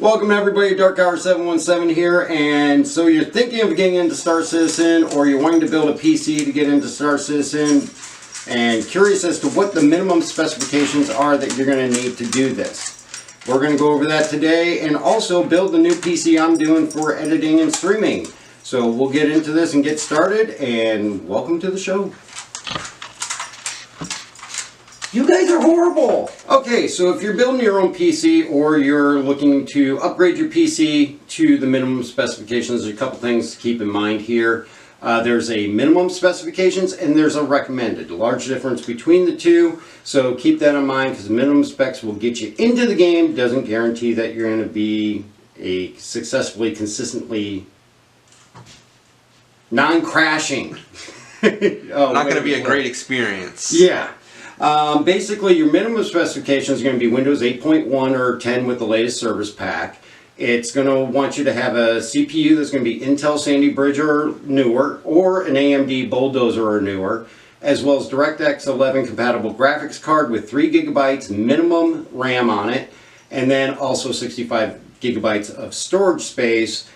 Welcome everybody, Dark Hour 717 here, and so you're thinking of getting into Star Citizen, or you're wanting to build a PC to get into Star Citizen, and curious as to what the minimum specifications are that you're going to need to do this. We're going to go over that today, and also build the new PC I'm doing for editing and streaming. So we'll get into this and get started, and welcome to the show. You guys are horrible! Okay, so if you're building your own PC or you're looking to upgrade your PC to the minimum specifications, there's a couple things to keep in mind here. There's a minimum specifications and there's a recommended. A large difference between the two, so keep that in mind because the minimum specs will get you into the game. Doesn't guarantee that you're going to be a successfully, consistently non-crashing. Not going to be a great experience. Yeah. Basically, your minimum specifications are going to be Windows 8.1 or 10 with the latest service pack. It's going to want you to have a CPU that's going to be Intel Sandy Bridge or newer, or an AMD Bulldozer or newer, as well as DirectX 11 compatible graphics card with 3 gigabytes minimum RAM on it, and then also 65 gigabytes of storage space.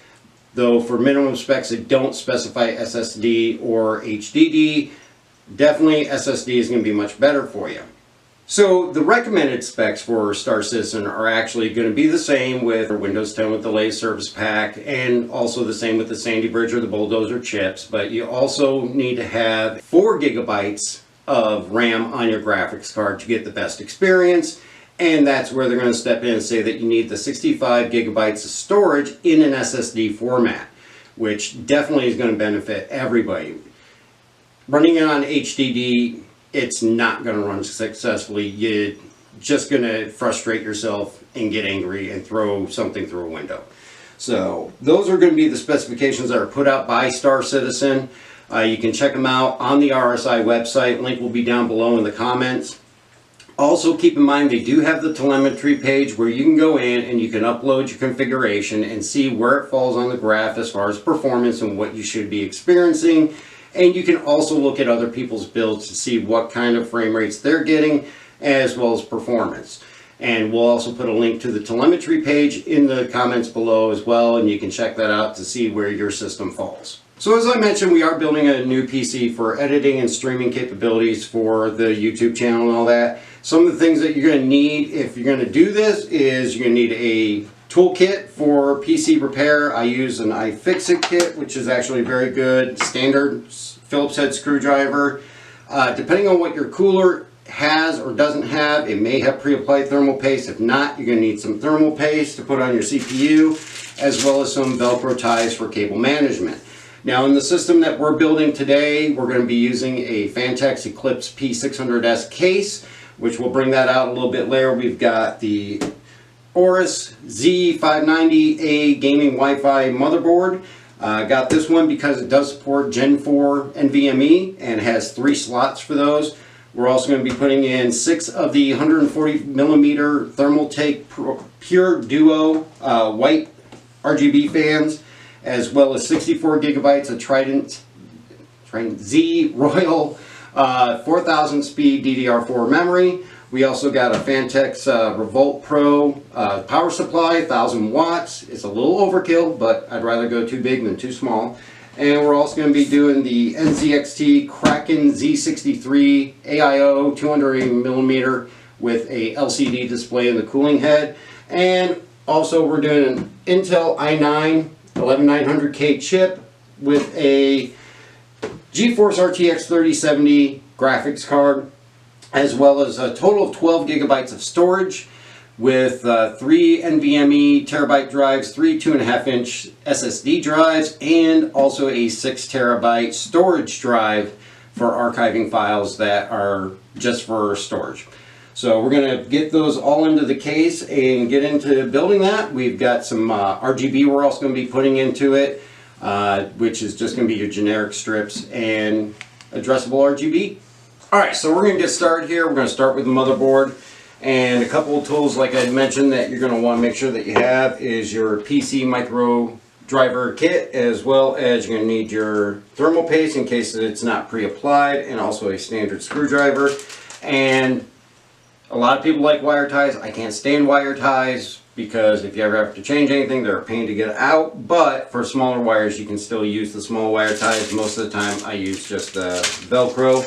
Though for minimum specs, they don't specify SSD or HDD. Definitely SSD is going to be much better for you. So the recommended specs for Star Citizen are actually going to be the same with Windows 10 with the latest service pack, and also the same with the Sandy Bridge or the Bulldozer chips, but you also need to have 4 gigabytes of RAM on your graphics card to get the best experience, and that's where they're going to step in and say that you need the 65 gigabytes of storage in an SSD format, which definitely is going to benefit everybody. Running it on HDD, it's not going to run successfully. You're just going to frustrate yourself and get angry and throw something through a window. So those are going to be the specifications that are put out by Star Citizen. You can check them out on the RSI website. Link will be down below in the comments. Also keep in mind they do have the telemetry page where you can go in and you can upload your configuration and see where it falls on the graph as far as performance and what you should be experiencing. And you can also look at other people's builds to see what kind of frame rates they're getting, as well as performance. And we'll also put a link to the telemetry page in the comments below as well, and you can check that out to see where your system falls. So as I mentioned, we are building a new PC for editing and streaming capabilities for the YouTube channel and all that. Some of the things that you're going to need if you're going to do this is you're going to need a toolkit for PC repair. I use an iFixit kit, which is actually very good. Standard Phillips head screwdriver. Depending on what your cooler has or doesn't have, it may have pre-applied thermal paste. If not, you're going to need some thermal paste to put on your CPU, as well as some Velcro ties for cable management. Now in the system that we're building today, we're going to be using a Phanteks Eclipse P600S case, which will bring that out a little bit later. We've got the Aorus Z590A gaming Wi-Fi motherboard. Got this one because it does support Gen 4 NVMe and has 3 slots for those. We're also going to be putting in 6 of the 140mm Thermaltake Pure Duo white RGB fans, as well as 64 gigabytes of Trident Z Royal 4000 speed DDR4 memory. We also got a Phanteks Revolt Pro power supply, 1000 watts. It's a little overkill, but I'd rather go too big than too small. And we're also going to be doing the NZXT Kraken Z63 AIO 280mm with a LCD display in the cooling head. And also we're doing an Intel i9 11900K chip with a GeForce RTX 3070 graphics card, as well as a total of 12 gigabytes of storage with 3 NVMe terabyte drives, 3 2.5-inch SSD drives, and also a 6 terabyte storage drive for archiving files that are just for storage. So we're going to get those all into the case and get into building that. We've got some RGB we're also going to be putting into it, which is just going to be your generic strips and addressable RGB. Alright, so we're going to get started here. We're going to start with the motherboard, and a couple of tools like I mentioned that you're going to want to make sure that you have is your PC micro driver kit, as well as you're going to need your thermal paste in case that it's not pre-applied, and also a standard screwdriver. And a lot of people like wire ties. I can't stand wire ties. because if you ever have to change anything, they're a pain to get out. But for smaller wires, you can still use the small wire ties. Most of the time I use just the Velcro.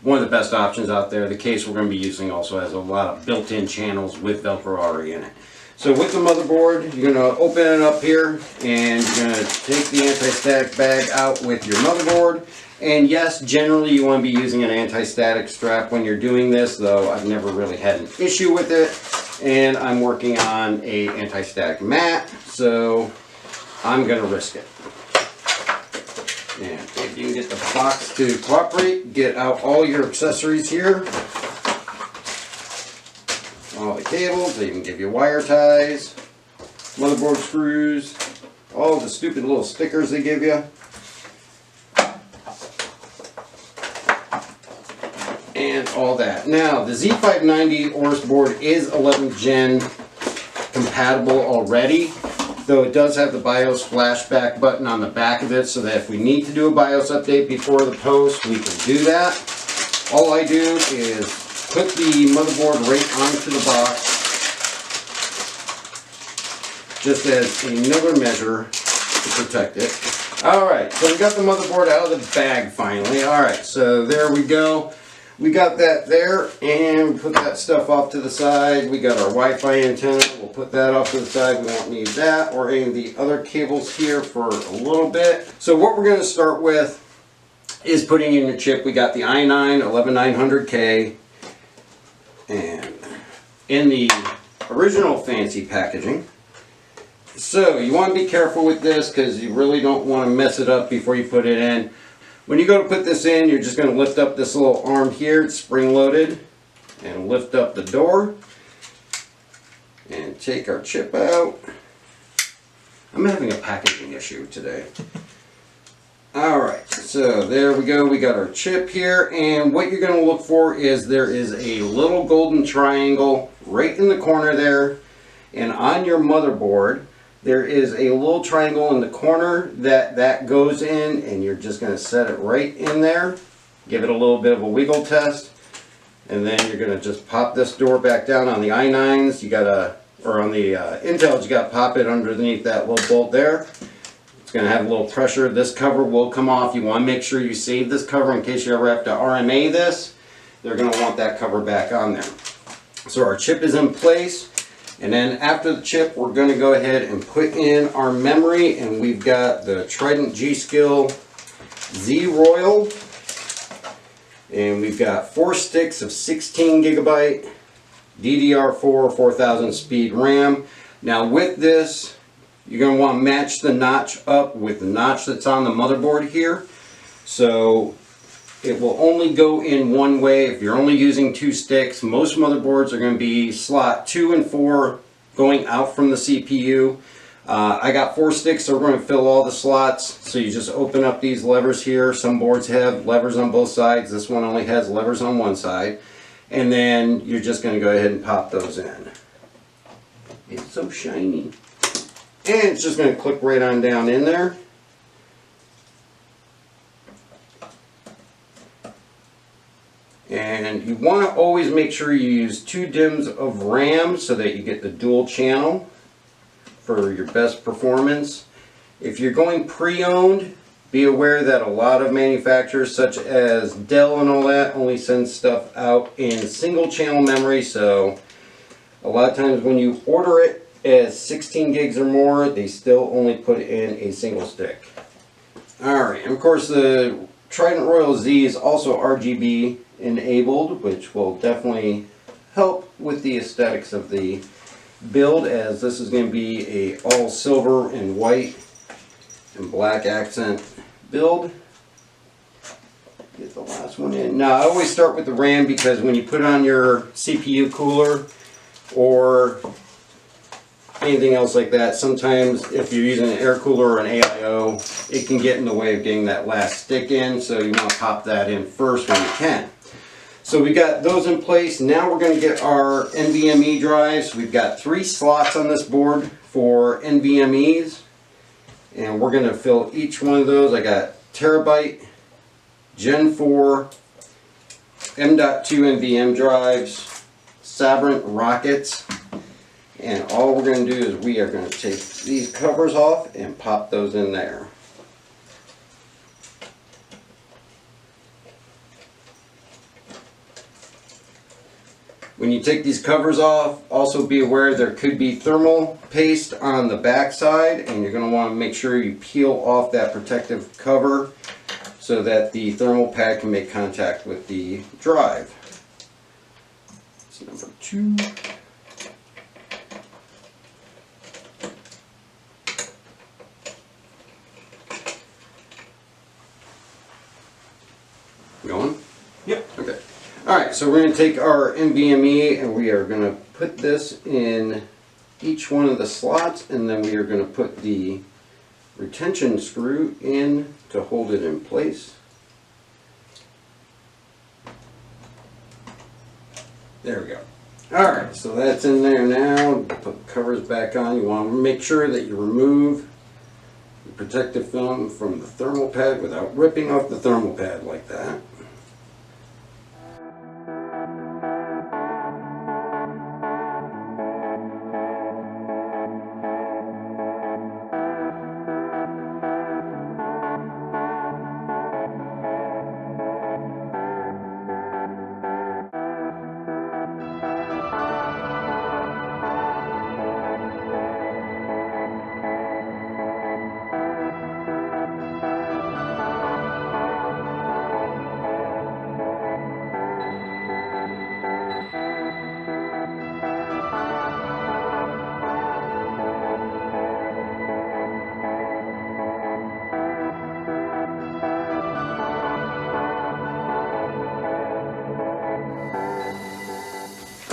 One of the best options out there. The case we're going to be using also has a lot of built-in channels with Velcro already in it. So with the motherboard, you're going to open it up here and you're going to take the anti-static bag out with your motherboard. And yes, generally you want to be using an anti-static strap when you're doing this, though I've never really had an issue with it. And I'm working on a anti-static mat, so I'm going to risk it. And if you can get the box to cooperate, get out all your accessories here. All the cables, they even give you wire ties, motherboard screws, all the stupid little stickers they give you. And all that. Now, the Z590 Aorus board is 11th gen compatible already, though it does have the BIOS flashback button on the back of it, so that if we need to do a BIOS update before the post, we can do that. All I do is put the motherboard right onto the box, just as another measure to protect it. Alright, so we got the motherboard out of the bag finally. Alright, so there we go. We got that there, and we put that stuff off to the side. We got our Wi-Fi antenna. We'll put that off to the side. We won't need that or any of the other cables here for a little bit. So what we're going to start with is putting in your chip. We got the i9 11900K, and in the original fancy packaging. So you want to be careful with this because you really don't want to mess it up before you put it in. When you go to put this in, you're just going to lift up this little arm here, it's spring loaded, and lift up the door and take our chip out. I'm having a packaging issue today. Alright, so there we go, we got our chip here, and what you're going to look for is there is a little golden triangle right in the corner there, and on your motherboard there is a little triangle in the corner that goes in, and you're just going to set it right in there. Give it a little bit of a wiggle test, and then you're going to just pop this door back down. On the i9s, you gotta, or on the Intels, you got to pop it underneath that little bolt there. It's going to have a little pressure. This cover will come off. You want to make sure you save this cover in case you ever have to RMA this. They're going to want that cover back on there. So our chip is in place. And then after the chip, we're going to go ahead and put in our memory, and we've got the Trident G-Skill Z-Royal, and we've got 4 sticks of 16 gigabyte DDR4 4000 speed RAM. Now with this, you're going to want to match the notch up with the notch that's on the motherboard here. So it will only go in one way. If you're only using 2 sticks, most motherboards are going to be slot 2 and 4 going out from the CPU. I got 4 sticks, so we're going to fill all the slots. So you just open up these levers here. Some boards have levers on both sides. This one only has levers on one side. And then you're just going to go ahead and pop those in. It's so shiny. And it's just going to click right on down in there. And you want to always make sure you use 2 DIMMs of RAM so that you get the dual channel for your best performance. If you're going pre-owned, be aware that a lot of manufacturers such as Dell and all that only send stuff out in single channel memory, so a lot of times when you order it as 16 gigs or more, they still only put in a single stick. Alright, and of course the Trident Royal Z is also RGB enabled, which will definitely help with the aesthetics of the build, as this is going to be a all silver and white and black accent build. Get the last one in. Now I always start with the RAM because when you put on your CPU cooler or anything else like that, sometimes if you're using an air cooler or an AIO, it can get in the way of getting that last stick in, so you want to pop that in first when you can. So we got those in place. Now we're going to get our NVMe drives. We've got 3 slots on this board for NVMEs, and we're going to fill each one of those. I got terabyte, Gen 4, M.2 NVM drives, Sabrent Rockets, And all we're going to do is we are going to take these covers off and pop those in there. When you take these covers off, also be aware there could be thermal paste on the back side, and you're going to want to make sure you peel off that protective cover so that the thermal pad can make contact with the drive. That's number 2. Going? Yep. Okay. Alright, so we're going to take our NVMe and we are going to put this in each one of the slots, and then we are going to put the retention screw in to hold it in place. There we go. Alright, so that's in there now. Put the covers back on. You want to make sure that you remove the protective film from the thermal pad without ripping off the thermal pad like that.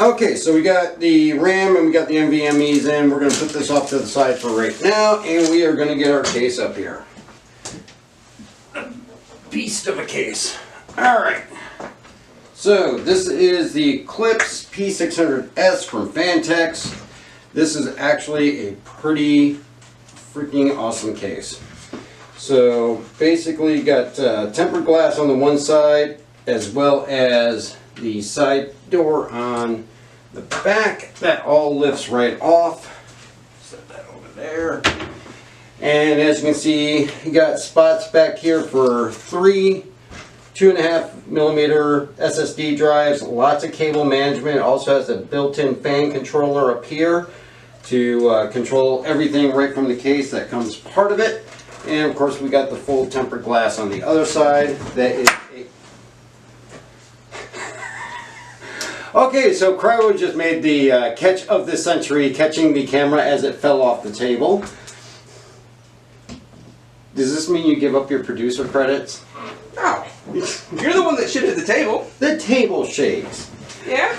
Okay, so we got the RAM and we got the NVMEs in. We're going to put this off to the side for right now, and we are going to get our case up here. A beast of a case. Alright, so this is the Eclipse P600S from Phanteks. This is actually a pretty freaking awesome case. So basically you got tempered glass on the one side, as well as the side door on the back. That all lifts right off. Set that over there. And as you can see, you got spots back here for 3 2.5mm SSD drives, lots of cable management. It also has a built-in fan controller up here to control everything right from the case. That comes part of it. And of course we got the full tempered glass on the other side. That is okay, so Cryo just made the catch of the century, catching the camera as it fell off the table. Does this mean you give up your producer credits? No. You're the one that shit at the table. The table shakes. Yeah.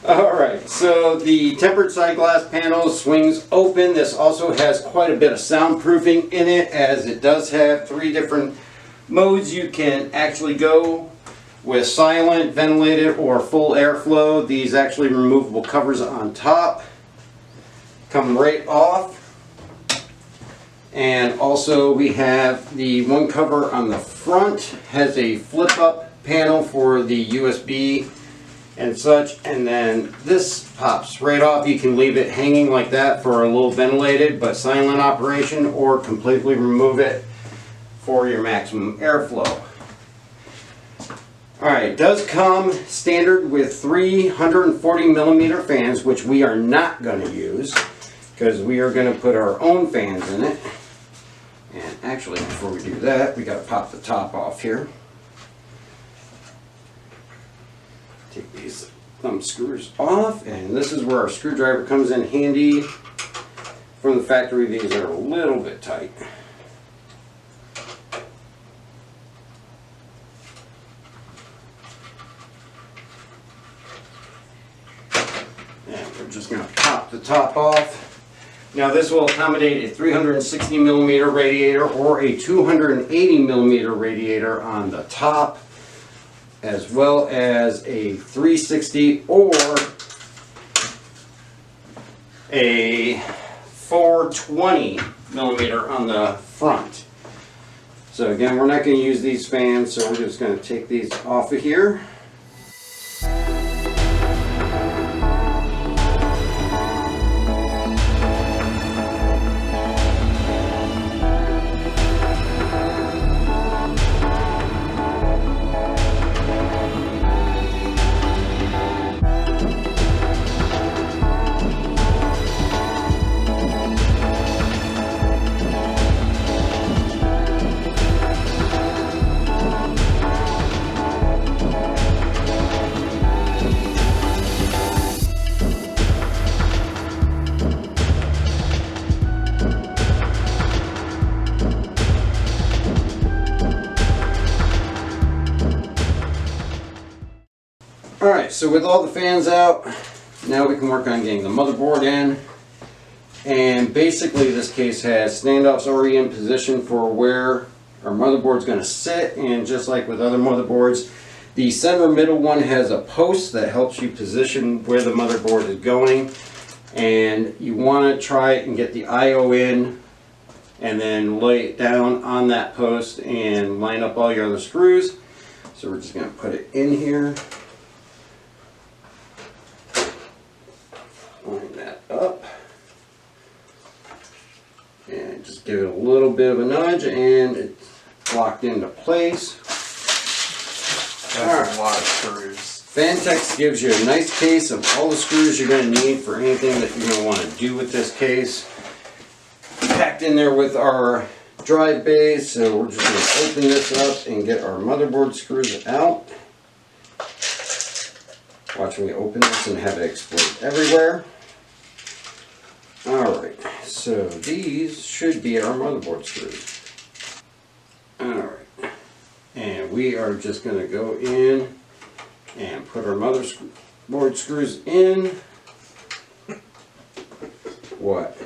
Alright, so the tempered side glass panel swings open. This also has quite a bit of soundproofing in it, as it does have 3 different modes you can actually go with: silent, ventilated, or full airflow. These actually removable covers on top come right off. And also we have the one cover on the front, has a flip up panel for the USB and such, and then this pops right off. You can leave it hanging like that for a little ventilated but silent operation, or completely remove it for your maximum airflow. Alright, it does come standard with 340mm fans, which we are not going to use because we are going to put our own fans in it. And actually, before we do that, we got to pop the top off here. Take these thumb screws off, and this is where our screwdriver comes in handy. From the factory, these are a little bit tight. And we're just going to pop the top off. Now this will accommodate a 360mm radiator or a 280mm radiator on the top, as well as a 360 or a 420mm on the front. So again, we're not going to use these fans, so we're just going to take these off of here. Alright, so with all the fans out, now we can work on getting the motherboard in. And basically this case has standoffs already in position for where our motherboard's going to sit, and just like with other motherboards, the center middle one has a post that helps you position where the motherboard is going. And you want to try and get the AIO in and then lay it down on that post and line up all your other screws. So we're just going to put it in here. Line that up. And just give it a little bit of a nudge and it's locked into place. That's a lot of screws. Phanteks gives you a nice case of all the screws you're going to need for anything that you're going to want to do with this case. Packed in there with our drive bays, so we're just going to open this up and get our motherboard screws out. Watch me open this and have it explode everywhere. Alright, so these should be our motherboard screws. Alright, and we are just going to go in and put our motherboard screws in. What?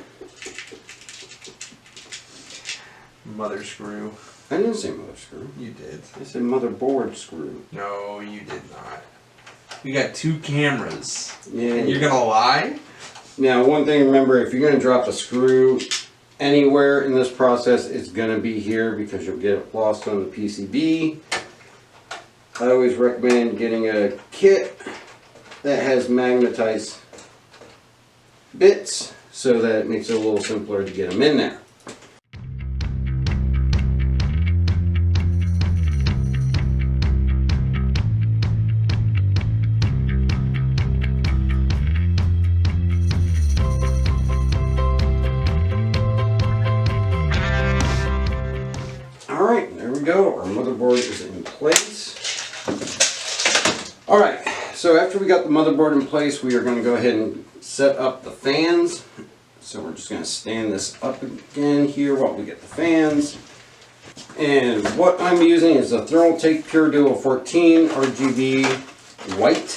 Mother screw. I didn't say mother screw. You did. I said motherboard screw. No, you did not. We got 2 cameras. Yeah. And you're gonna lie? Now, one thing to remember, if you're going to drop a screw anywhere in this process, it's going to be here because you'll get it lost on the PCB. I always recommend getting a kit that has magnetized bits so that it makes it a little simpler to get them in there. Alright, there we go. Our motherboard is in place. Alright, so after we got the motherboard in place, we are going to go ahead and set up the fans. So we're just going to stand this up again here while we get the fans. And what I'm using is a Thermaltake Pure Duo 14 RGB white,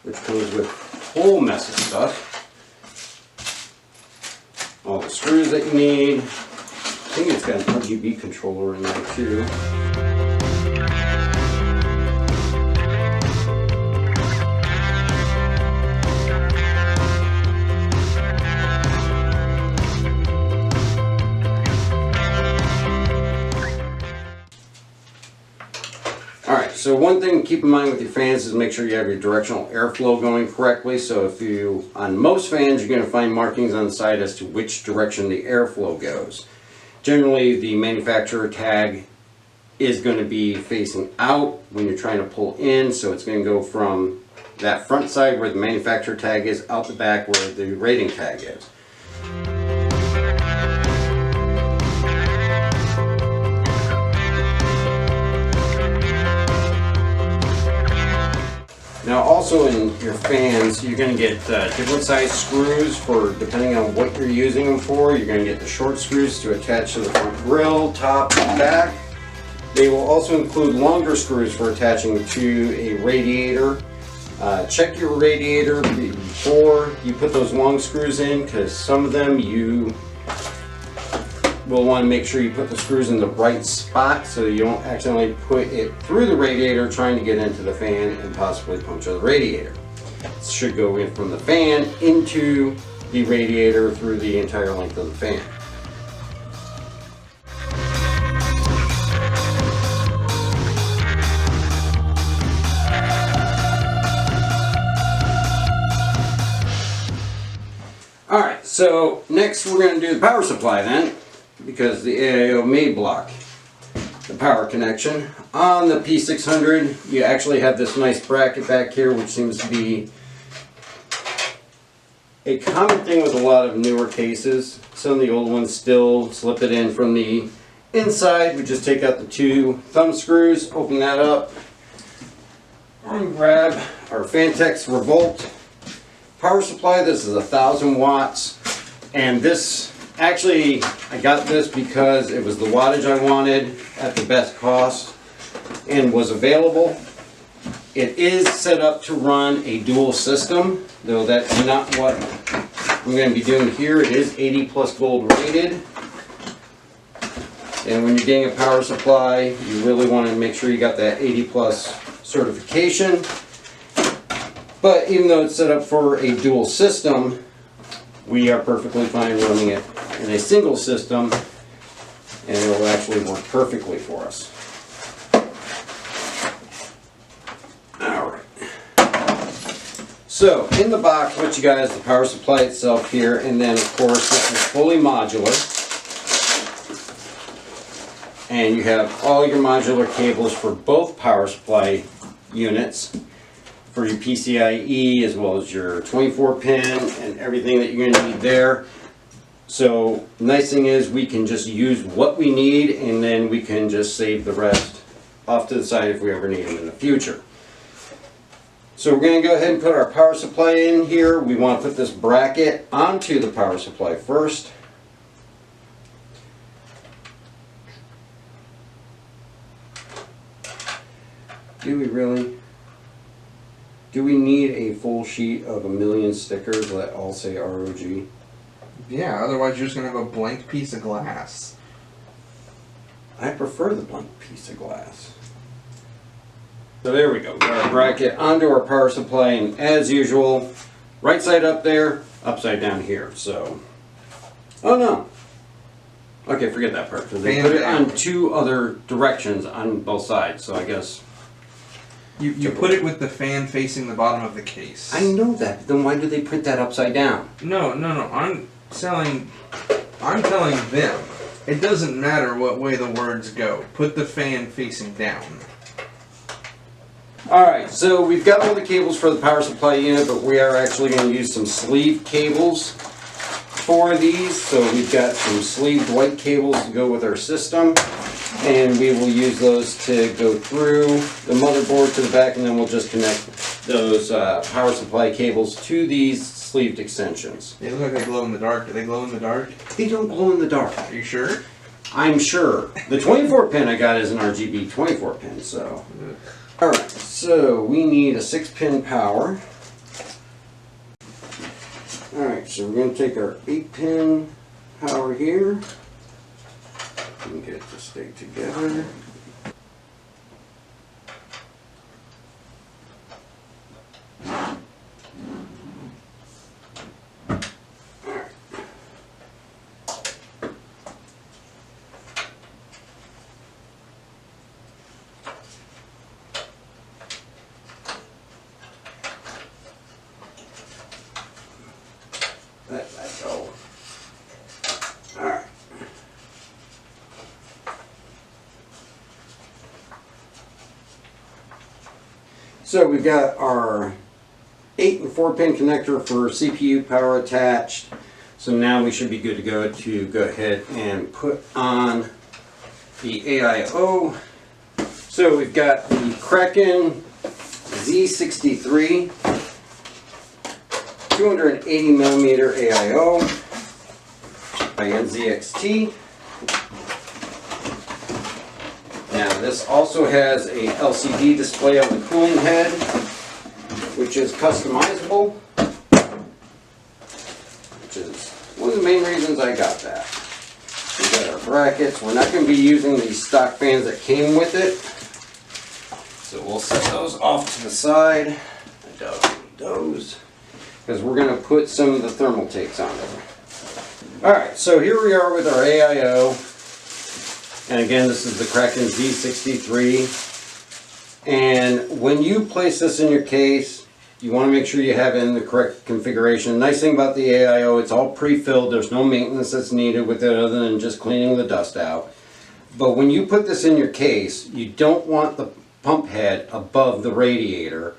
which comes with a whole mess of stuff. All the screws that you need. I think it's got an RGB controller in there too. Alright, so one thing to keep in mind with your fans is make sure you have your directional airflow going correctly. So if you, on most fans, you're going to find markings on the side as to which direction the airflow goes. Generally, the manufacturer tag is going to be facing out when you're trying to pull in, so it's going to go from that front side where the manufacturer tag is out the back where the rating tag is. Now also in your fans, you're going to get different size screws for depending on what you're using them for. You're going to get the short screws to attach to the front grille, top, and back. They will also include longer screws for attaching to a radiator. Check your radiator before you put those long screws in, because some of them you will want to make sure you put the screws in the right spot so you don't accidentally put it through the radiator trying to get into the fan and possibly puncture the radiator. It should go in from the fan into the radiator through the entire length of the fan. Alright, so next we're going to do the power supply then, because the AIO may block the power connection. On the P600, you actually have this nice bracket back here, which seems to be a common thing with a lot of newer cases. Some of the old ones still slip it in from the inside. We just take out the 2 thumb screws, open that up, and grab our Phanteks Revolt power supply. This is 1,000 watts, and this actually, I got this because it was the wattage I wanted at the best cost and was available. It is set up to run a dual system, though that's not what I'm going to be doing here. It is 80 plus gold rated. And when you're getting a power supply, you really want to make sure you got that 80 plus certification. But even though it's set up for a dual system, we are perfectly fine running it in a single system, and it will actually work perfectly for us. Alright. So, in the box, what you got is the power supply itself here, and then of course this is fully modular. And you have all your modular cables for both power supply units, for your PCIe as well as your 24 pin and everything that you're going to need there. So nice thing is we can just use what we need, and then we can just save the rest off to the side if we ever need them in the future. So we're going to go ahead and put our power supply in here. We want to put this bracket onto the power supply first. Do we really? Do we need a full sheet of 1,000,000 stickers that all say ROG? Yeah, otherwise you're just going to have a blank piece of glass. I prefer the blank piece of glass. So there we go. We got our bracket onto our power supply, and as usual, right side up there, upside down here. So, oh no. Okay, forget that part, because they put it on two other directions on both sides, so I guess... You put it with the fan facing the bottom of the case. I know that, then why do they print that upside down? No. I'm telling them. It doesn't matter what way the words go. Put the fan facing down. Alright, so we've got all the cables for the power supply unit, but we are actually going to use some sleeve cables for these. So we've got some sleeved white cables to go with our system. And we will use those to go through the motherboard to the back, and then we'll just connect those power supply cables to these sleeved extensions. They look like they glow in the dark. Do they glow in the dark? They don't glow in the dark. Are you sure? I'm sure. The 24 pin I got is an RGB 24 pin, so. Alright, so we need a 6-pin power. Alright, so we're going to take our 8-pin power here. And get it to stay together. Let that go. Alright. So we've got our 8 and 4-pin connector for CPU power attached. So now we should be good to go ahead and put on the AIO. So we've got the Kraken Z63 280mm AIO by NZXT. Now this also has a LCD display on the cooling head, which is customizable, which is one of the main reasons I got that. We've got our brackets. We're not going to be using the stock fans that came with it, so we'll set those off to the side. I don't need those, because we're going to put some of the thermal takes on it. Alright, so here we are with our AIO. And again, this is the Kraken Z63. And when you place this in your case, you want to make sure you have it in the correct configuration. Nice thing about the AIO, it's all pre-filled. There's no maintenance that's needed with it other than just cleaning the dust out. But when you put this in your case, you don't want the pump head above the radiator.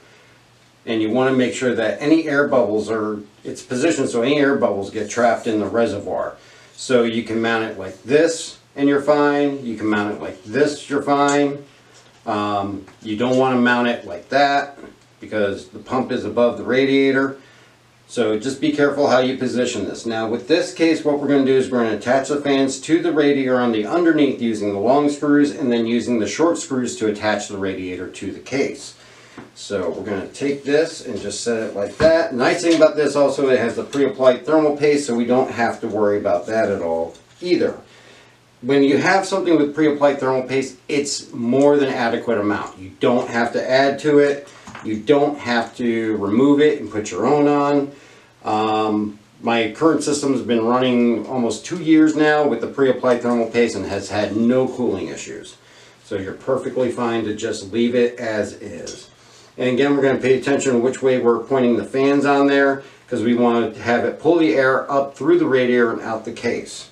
And you want to make sure that any air bubbles are, it's positioned so any air bubbles get trapped in the reservoir. So you can mount it like this and you're fine. You can mount it like this, you're fine. You don't want to mount it like that because the pump is above the radiator. So just be careful how you position this. Now with this case, what we're going to do is we're going to attach the fans to the radiator on the underneath using the long screws, and then using the short screws to attach the radiator to the case. So we're going to take this and just set it like that. Nice thing about this also, it has the pre-applied thermal paste, so we don't have to worry about that at all either. When you have something with pre-applied thermal paste, it's more than adequate amount. You don't have to add to it. You don't have to remove it and put your own on. My current system has been running almost 2 years now with the pre-applied thermal paste and has had no cooling issues. So you're perfectly fine to just leave it as is. And again, we're going to pay attention to which way we're pointing the fans on there, because we want to have it pull the air up through the radiator and out the case.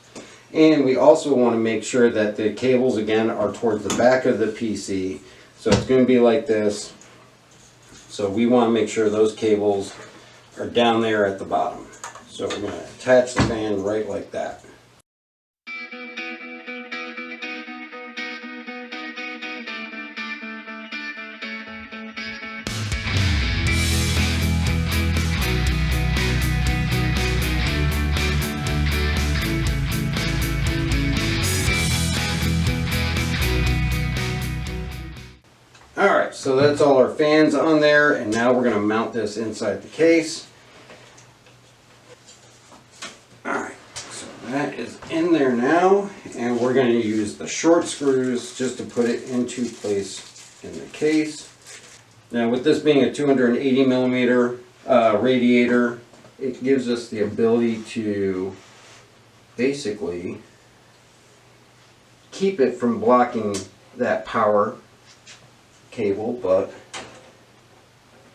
And we also want to make sure that the cables again are towards the back of the PC. So it's going to be like this. So we want to make sure those cables are down there at the bottom. So we're going to attach the fan right like that. Alright, so that's all our fans on there, and now we're going to mount this inside the case. Alright, so that is in there now, and we're going to use the short screws just to put it into place in the case. Now with this being a 280 millimeter radiator, it gives us the ability to basically keep it from blocking that power cable, but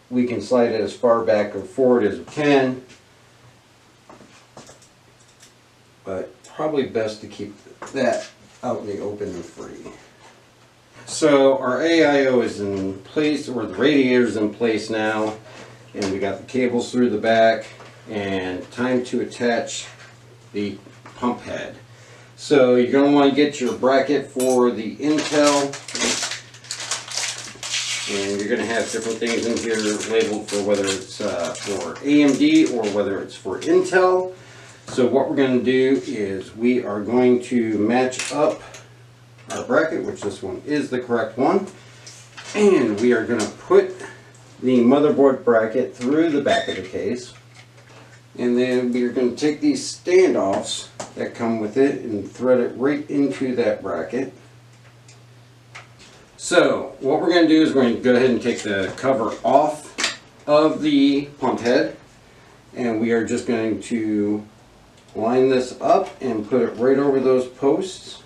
we can slide it as far back or forward as we can, but probably best to keep that out in the open and free. So our AIO is in place, or the radiator is in place now, and we got the cables through the back, and time to attach the pump head. So you're going to want to get your bracket for the Intel. And you're going to have different things in here labeled for whether it's for AMD or whether it's for Intel. So what we're going to do is we are going to match up our bracket, which this one is the correct one. And we are going to put the motherboard bracket through the back of the case. And then we're going to take these standoffs that come with it and thread it right into that bracket. So what we're going to do is we're going to go ahead and take the cover off of the pump head, and we are just going to line this up and put it right over those posts.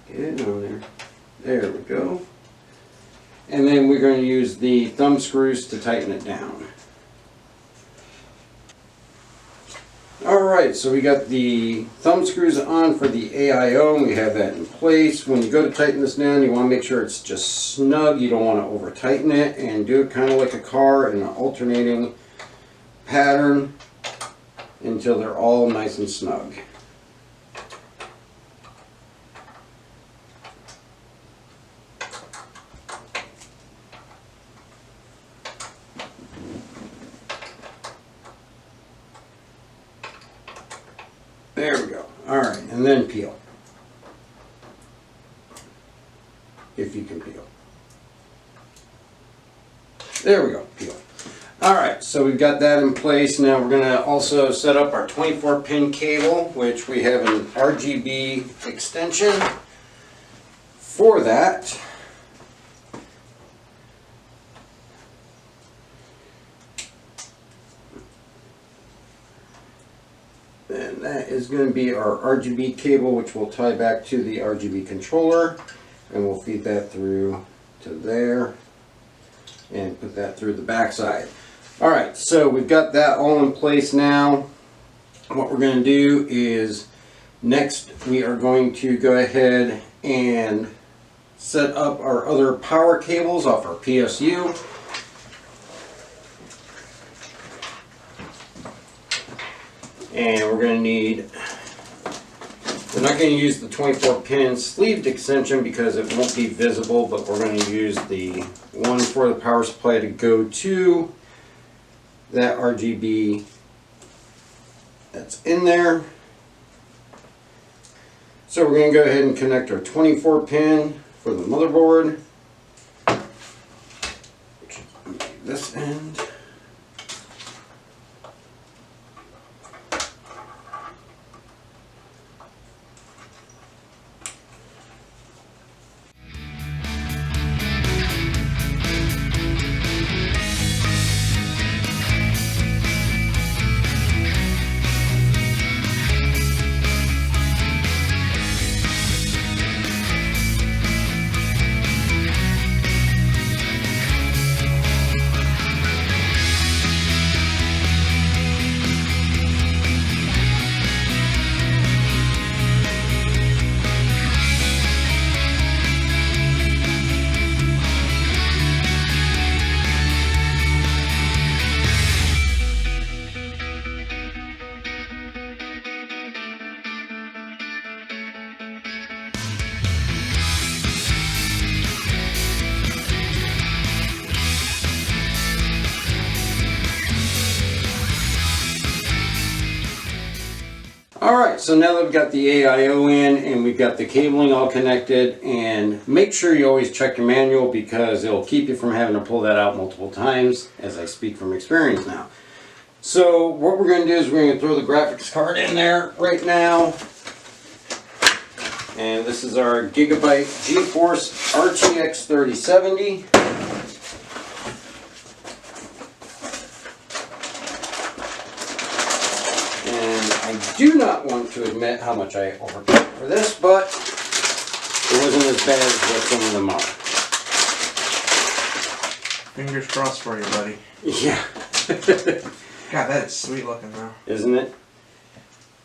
Get it on there. There we go. And then we're going to use the thumb screws to tighten it down. Alright, so we got the thumb screws on for the AIO, and we have that in place. When you go to tighten this down, you want to make sure it's just snug. You don't want to over tighten it, and do it kind of like a car in an alternating pattern until they're all nice and snug. There we go. Alright, and then peel. If you can peel. There we go, peel. Alright, so we've got that in place. Now we're going to also set up our 24 pin cable, which we have an RGB extension for that. And that is going to be our RGB cable, which will tie back to the RGB controller, and we'll feed that through to there and put that through the back side. Alright, so we've got that all in place now. What we're going to do is next we are going to go ahead and set up our other power cables off our PSU. And we're going to need, we're not going to use the 24 pin sleeved extension because it won't be visible, but we're going to use the one for the power supply to go to that RGB that's in there. So we're going to go ahead and connect our 24 pin for the motherboard. This end. Alright, so now that we've got the AIO in and we've got the cabling all connected, and make sure you always check your manual because it'll keep you from having to pull that out multiple times, as I speak from experience now. So what we're going to do is we're going to throw the graphics card in there right now. And this is our Gigabyte GeForce RTX 3070. I do not want to admit how much I overpaid for this, but it wasn't as bad as what some of them are. Fingers crossed for you, buddy. Yeah. God, that is sweet looking though. Isn't it?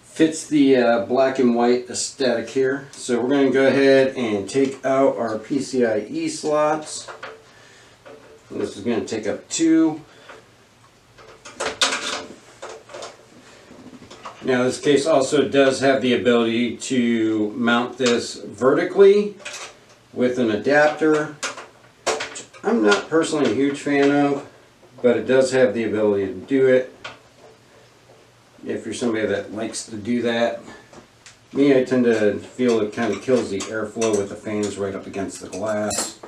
Fits the black and white aesthetic here. So we're going to go ahead and take out our PCIe slots. And this is going to take up 2. Now this case also does have the ability to mount this vertically with an adapter, which I'm not personally a huge fan of, but it does have the ability to do it if you're somebody that likes to do that. Me, I tend to feel it kind of kills the airflow with the fans right up against the glass.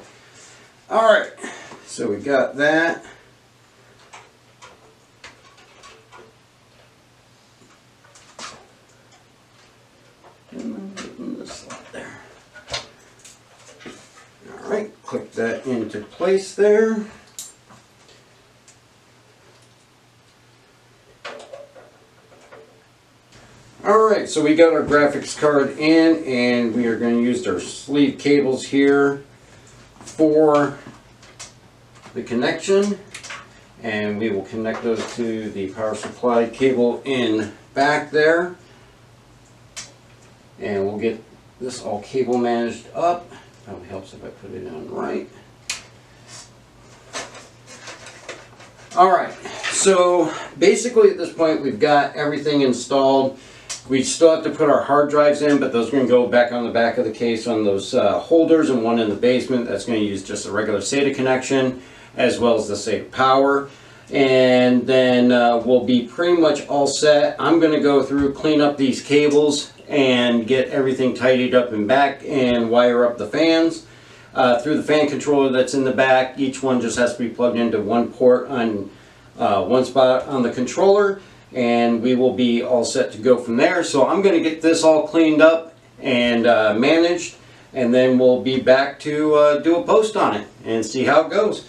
Alright, so we got that. Alright, click that into place there. Alright, so we got our graphics card in, and we are going to use our sleeve cables here for the connection, and we will connect those to the power supply cable in back there, and we'll get this all cable managed up. Probably helps if I put it on right. Alright, so basically at this point we've got everything installed. We still have to put our hard drives in, but those are going to go back on the back of the case on those holders, and one in the basement that's going to use just a regular SATA connection as well as the SATA power. And then we'll be pretty much all set. I'm going to go through, clean up these cables and get everything tidied up and back and wire up the fans through the fan controller that's in the back. Each one just has to be plugged into one port on one spot on the controller, and we will be all set to go from there. So I'm going to get this all cleaned up and managed, and then we'll be back to do a post on it and see how it goes.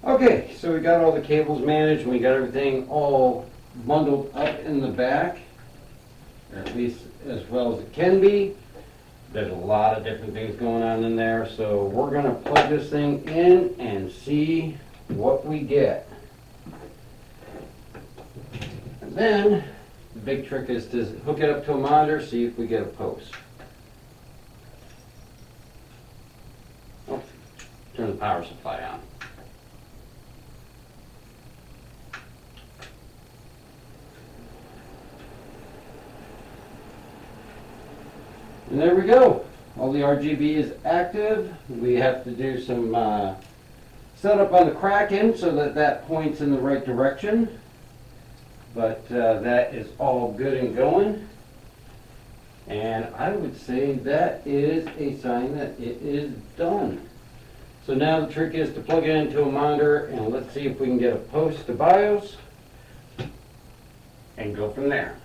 Okay, so we got all the cables managed, and we got everything all bundled up in the back, or at least as well as it can be. There's a lot of different things going on in there, so we're gonna plug this thing in and see what we get. And then, the big trick is to hook it up to a monitor, see if we get a post. Oh, turn the power supply on. And there we go. All the RGB is active. We have to do some setup on the Kraken so that that points in the right direction. But that is all good and going. And I would say that is a sign that it is done. So now the trick is to plug it into a monitor and let's see if we can get a post to BIOS and go from there.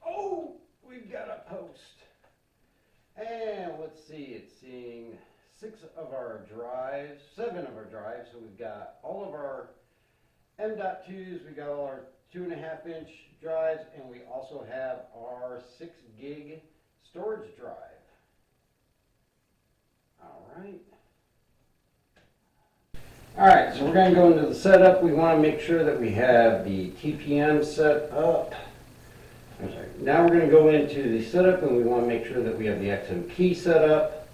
Oh, we've got a post. And let's see, it's seeing 7 of our drives. So we've got all of our M.2s, we got all our 2.5-inch drives, and we also have our 6 gig storage drive. Alright, so we're going to go into the setup. We want to make sure that we have the TPM set up. I'm sorry. Now we're going to go into the setup and we want to make sure that we have the XM key set up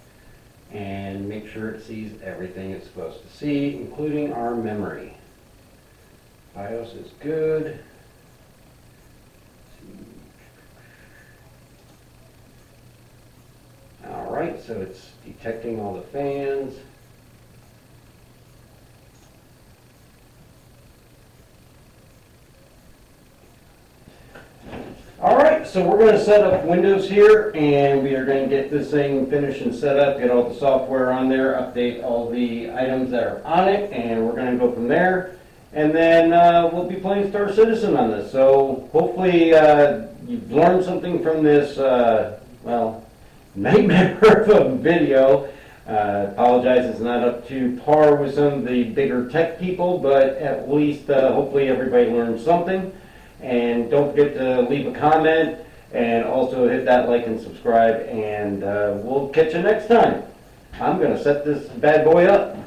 and make sure it sees everything it's supposed to see, including our memory. BIOS is good. Alright, so it's detecting all the fans. Alright, so we're going to set up Windows here and we are going to get this thing finished and set up, get all the software on there, update all the items that are on it, and we're going to go from there. And then we'll be playing Star Citizen on this. So hopefully you've learned something from this, well, nightmare of a video. Apologize, it's not up to par with some of the bigger tech people, but at least hopefully everybody learned something. And don't forget to leave a comment and also hit that like and subscribe, and we'll catch you next time. I'm going to set this bad boy up.